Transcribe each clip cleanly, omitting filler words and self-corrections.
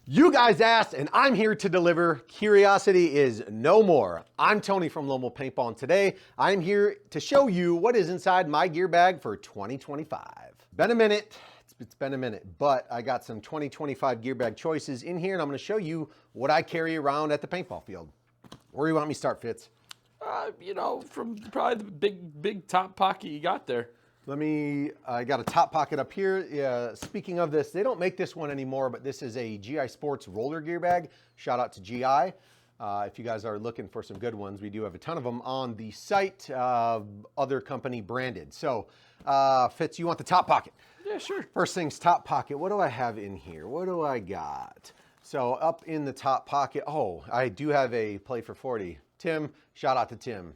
You guys asked, and I'm here to deliver. Curiosity is no more. I'm Tony from Lomo Paintball, and today I'm here to show you what is inside my gear bag for 2025. Been a minute. It's been a minute, but I got some 2025 gear bag choices in here, and I'm going to show you what I carry around at the paintball field. Where do you want me to start, Fitz? From probably the big top pocket you got there. I got a top pocket up here. Speaking of this, they don't make this one anymore, but this is a GI Sports roller gear bag. Shout out to GI. If you guys are looking for some good ones, we do have a ton of them on the site, other company branded. So, Fitz, you want the top pocket? Yeah, sure. First things top pocket. What do I have in here? What do I got? So up in the top pocket, I do have a play for 40. Tim, shout out to Tim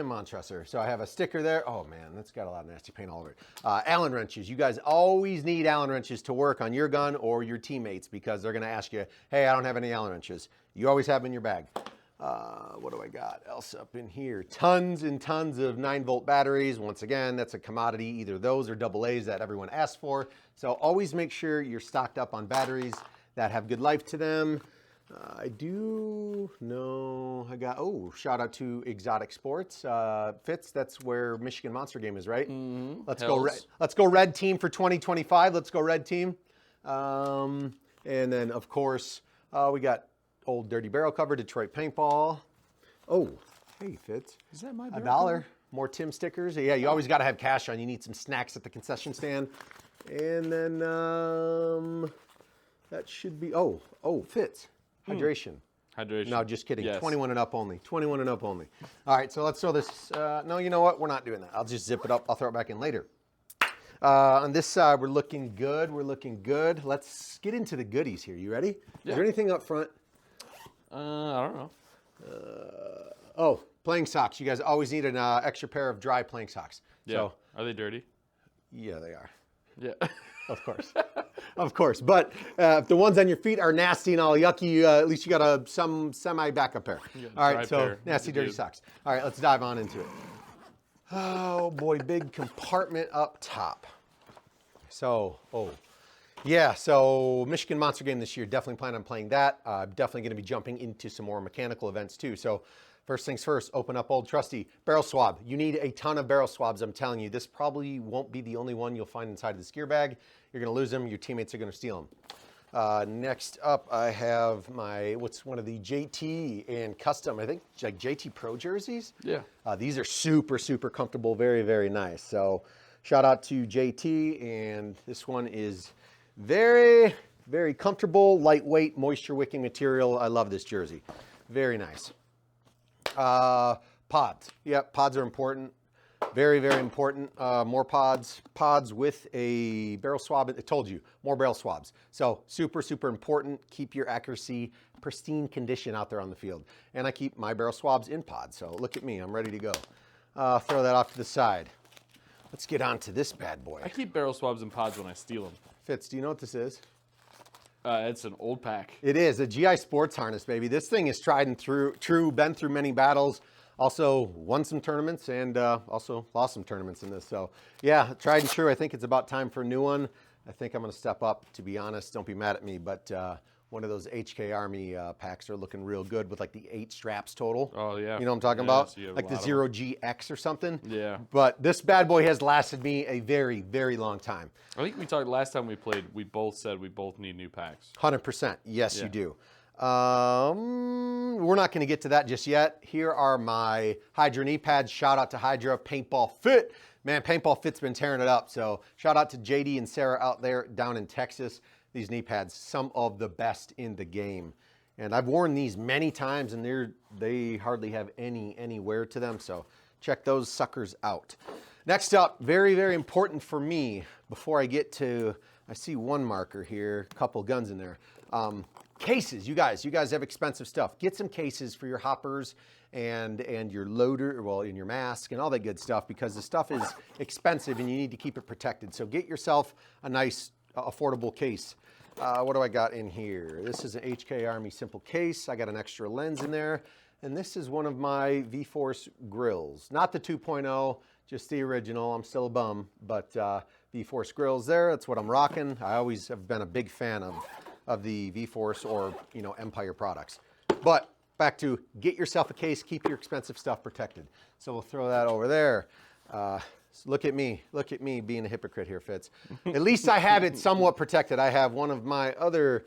Montresser. So I have a sticker there. Oh man, that's got a lot of nasty paint all over it. Allen wrenches. You guys always need Allen wrenches to work on your gun or your teammates because they're gonna ask you, hey, I don't have any Allen wrenches. You always have them in your bag. What do I got else up in here? Tons and tons of 9-volt batteries. Once again, that's a commodity, either those or AA's that everyone asks for. So always make sure you're stocked up on batteries that have good life to them. Shout out to Exotic Sports. Fitz, that's where Michigan Monster Game is, right? Mm-hmm. Let's go red team for 2025. Let's go red team. And then, of course, we got old Dirty Barrel cover, Detroit Paintball. Oh, hey, Fitz. Is that my $1? cover? More Tim stickers. Yeah, you always got to have cash on. You need some snacks at the concession stand. And then that should be, Fitz. Hydration. Hydration. No, just kidding. Yes. 21 and up only. 21 and up only. All right, so let's throw this. No, you know what? We're not doing that. I'll just zip it up. I'll throw it back in later. On this side, we're looking good. Let's get into the goodies here. You ready? Yeah. Is there anything up front? I don't know. Playing socks. You guys always need an extra pair of dry playing socks. Yeah. So, are they dirty? yeah, they are. Yeah. Of course. Of course. But if the ones on your feet are nasty and all yucky, at least you got some semi-backup pair. All right, so pair. nasty, dirty socks. All right, let's dive on into it. Oh, boy, big compartment up top. So Michigan Monster Game this year, definitely plan on playing that. Definitely going to be jumping into some more mechanical events too. So first things first, open up old trusty barrel swab. You need a ton of barrel swabs, I'm telling you. This probably won't be the only one you'll find inside this gear bag. You're going to lose them. Your teammates are going to steal them. Next up, I have one of the JT and custom, I think, like JT Pro jerseys. Yeah. These are super, super comfortable, very, very nice. So shout out to JT, and this one is very, very comfortable, lightweight, moisture wicking material. I love this jersey. Very nice. Pods. Yep, pods are important. Very, very important. More pods. Pods with a barrel swab. I told you, more barrel swabs. So super, super important. Keep your accuracy, pristine condition out there on the field. And I keep my barrel swabs in pods. So look at me, I'm ready to go. Throw that off to the side. Let's get on to this bad boy. I keep barrel swabs and pods when I steal them. Fitz, do you know what this is? It's an old pack. It is a GI Sports harness, baby. This thing is tried and true, been through many battles. Also won some tournaments and also lost some tournaments in this. So yeah, tried and true. I think it's about time for a new one. I think I'm going to step up, to be honest. Don't be mad at me, but one of those HK Army packs are looking real good with like the 8 straps total. Oh yeah. You know what I'm talking about? So like the 0GX or something. Yeah. But this bad boy has lasted me a very, very long time. I think we talked last time we played, we both said we both need new packs. 100%. Yes, you do. We're not going to get to that just yet. Here are my Hydra knee pads. Shout out to Hydra Paintball Fit. Man, Paintball Fit's been tearing it up. So shout out to JD and Sarah out there down in Texas. These knee pads, some of the best in the game. And I've worn these many times and they hardly have any wear to them. So check those suckers out. Next up, very, very important for me before I get to, I see one marker here, a couple guns in there. Cases, you guys have expensive stuff. Get some cases for your hoppers and your loader, well, in your mask and all that good stuff, because the stuff is expensive and you need to keep it protected. So get yourself a nice, affordable case. What do I got in here? This is an HK Army simple case. I got an extra lens in there. And this is one of my V-Force grills. Not the 2.0, just the original. I'm still a bum, but V-Force grills there. That's what I'm rocking. I always have been a big fan of of the V-Force or, you know, Empire products. But back to get yourself a case, keep your expensive stuff protected. So we'll throw that over there. Look at me being a hypocrite here, Fitz. At least I have it somewhat protected. I have one of my other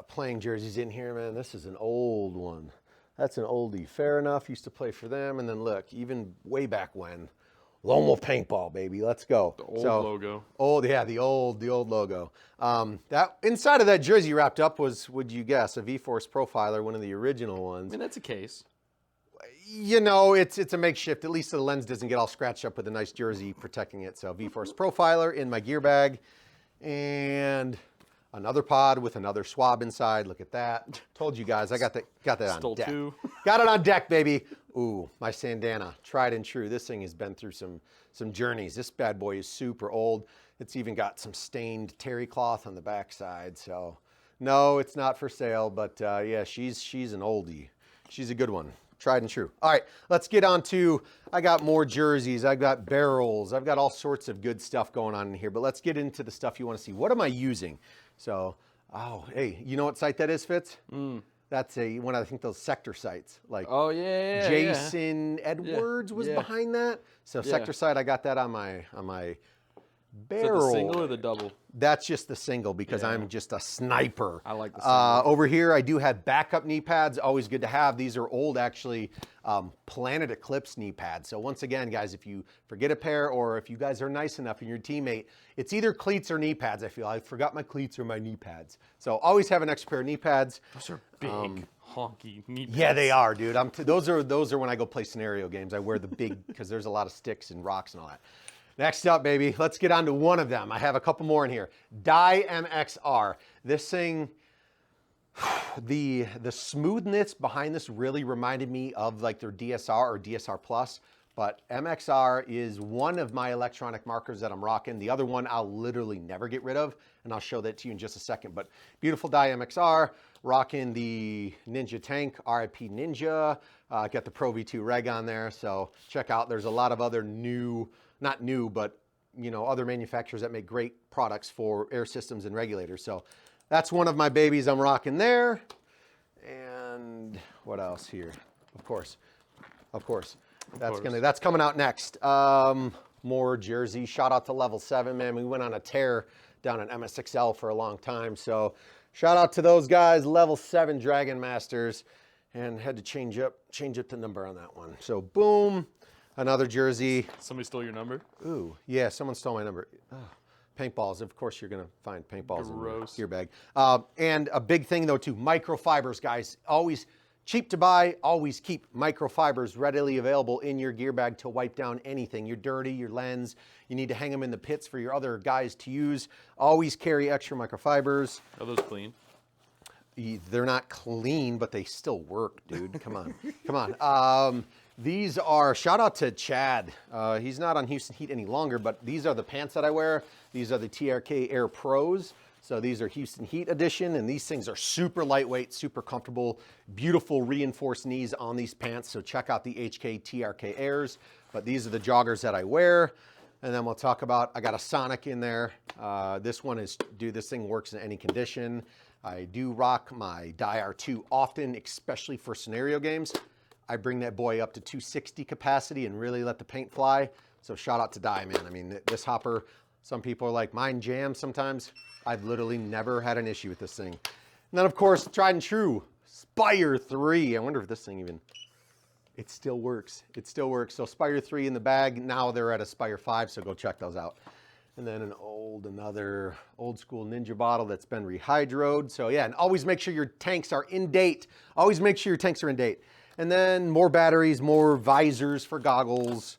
playing jerseys in here, man. This is an old one. That's an oldie. Fair enough, used to play for them. And then look, even way back when, Lone Wolf Paintball, baby. Let's go. The old logo. Old, yeah, the old logo. That inside of that jersey wrapped up was, would you guess, a V-Force Profiler, one of the original ones. I mean, that's a case. You know, it's a makeshift. At least the lens doesn't get all scratched up with a nice jersey protecting it. So V-Force Profiler in my gear bag, and another pod with another swab inside. Look at that. Told you guys, I got that on Stole deck. 2. Got it on deck, baby. Ooh, my Sandana, tried and true. This thing has been through some journeys. This bad boy is super old. It's even got some stained terry cloth on the backside. So, no, it's not for sale. But yeah, she's an oldie. She's a good one. Tried and true. All right, let's get on to, I got more jerseys, I've got barrels, I've got all sorts of good stuff going on in here, but let's get into the stuff you want to see. What am I using? So, oh, hey, you know what site that is, Fitz? That's one of, I think, those sector sites. Like, Oh, yeah. Jason Edwards was behind that. So sector site, I got that on my barrel. Is that the single or the double? That's just the single because I'm just a sniper. I like the single. Over here, I do have backup knee pads. Always good to have. These are old, actually, Planet Eclipse knee pads. So once again, guys, if you forget a pair or if you guys are nice enough and your teammate, it's either cleats or knee pads. I feel I forgot my cleats or my knee pads. So always have an extra pair of knee pads. Those are big, honky knee pads. Yeah, they are, dude. Those are when I go play scenario games. I wear the big because there's a lot of sticks and rocks and all that. Next up, baby, let's get on to one of them. I have a couple more in here. Dye MXR. This thing, the smoothness behind this really reminded me of like their DSR or DSR Plus, but MXR is one of my electronic markers that I'm rocking. The other one I'll literally never get rid of, and I'll show that to you in just a second. But beautiful Dye MXR, rocking the Ninja Tank, RIP Ninja. Got the Pro V2 Reg on there, so check out. There's a lot of other not new, but you know, other manufacturers that make great products for air systems and regulators. So that's one of my babies I'm rocking there. And what else here? Of course. That's coming out next. More jersey. Shout out to Level 7, man. We went on a tear down at MSXL for a long time. So shout out to those guys, Level 7 Dragon Masters, and had to change up the number on that one. So boom. Another jersey. Somebody stole your number? Ooh, yeah, someone stole my number. Oh, paintballs, of course you're gonna find paintballs Gross. in your gear bag. And a big thing though too, microfibers, guys. Always cheap to buy, always keep microfibers readily available in your gear bag to wipe down anything. You're dirty, your lens, you need to hang them in the pits for your other guys to use. Always carry extra microfibers. Are those clean? They're not clean, but they still work, dude. Come on, come on. These are, shout out to Chad. He's not on Houston Heat any longer, but these are the pants that I wear. These are the TRK Air Pros. So these are Houston Heat edition, and these things are super lightweight, super comfortable, beautiful reinforced knees on these pants. So check out the HK TRK Airs, but these are the joggers that I wear. And then we'll talk about, I got a Sonic in there. This one is, dude, this thing works in any condition. I do rock my Dye R2 often, especially for scenario games. I bring that boy up to 260 capacity and really let the paint fly. So shout out to Dye, man. I mean, this hopper, some people are like, mine jams sometimes. I've literally never had an issue with this thing. And then, of course, tried and true, Spire 3. I wonder if this thing even, it still works. It still works. So Spire 3 in the bag. Now they're at a Spire 5, so go check those out. And then another old school Ninja bottle that's been rehydroed. So yeah, and always make sure your tanks are in date. Always make sure your tanks are in date. And then more batteries, more visors for goggles.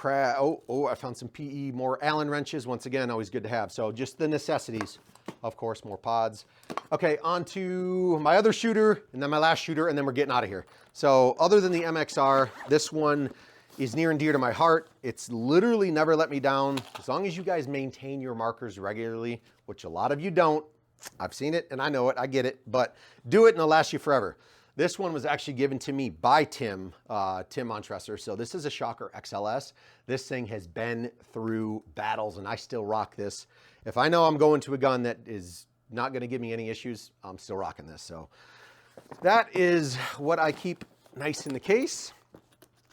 I found some PE, more Allen wrenches. Once again, always good to have. So just the necessities, of course, more pods. Okay, on to my other shooter, and then my last shooter, and then we're getting out of here. So other than the MXR, this one is near and dear to my heart. It's literally never let me down. As long as you guys maintain your markers regularly, which a lot of you don't. I've seen it, and I know it, I get it, but do it and it'll last you forever. This one was actually given to me by Tim Montresor. So this is a Shocker XLS. This thing has been through battles and I still rock this. If I know I'm going to a gun that is not gonna give me any issues. I'm still rocking this. So that is what I keep nice in the case.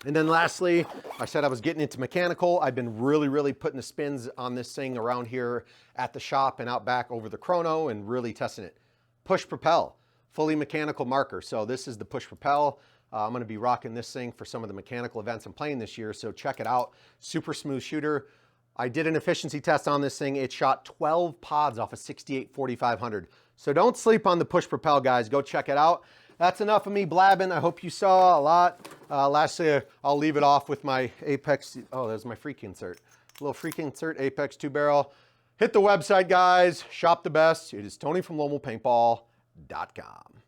And then lastly, I said I was getting into mechanical. I've been really putting the spins on this thing around here at the shop and out back over the chrono and really testing it. Push propel, fully mechanical marker. So this is the push propel. I'm gonna be rocking this thing for some of the mechanical events I'm playing this year, so check it out. Super smooth shooter. I did an efficiency test on this thing. It shot 12 pods off a 68 4500. So don't sleep on the push propel, guys. Go check it out. That's enough of me blabbing. I hope you saw a lot. Lastly, I'll leave it off with my Apex. Oh, there's my freak insert. A little freak insert, Apex 2-barrel. Hit the website, guys. Shop the best. It is Tony from LoneWolfPaintball.com.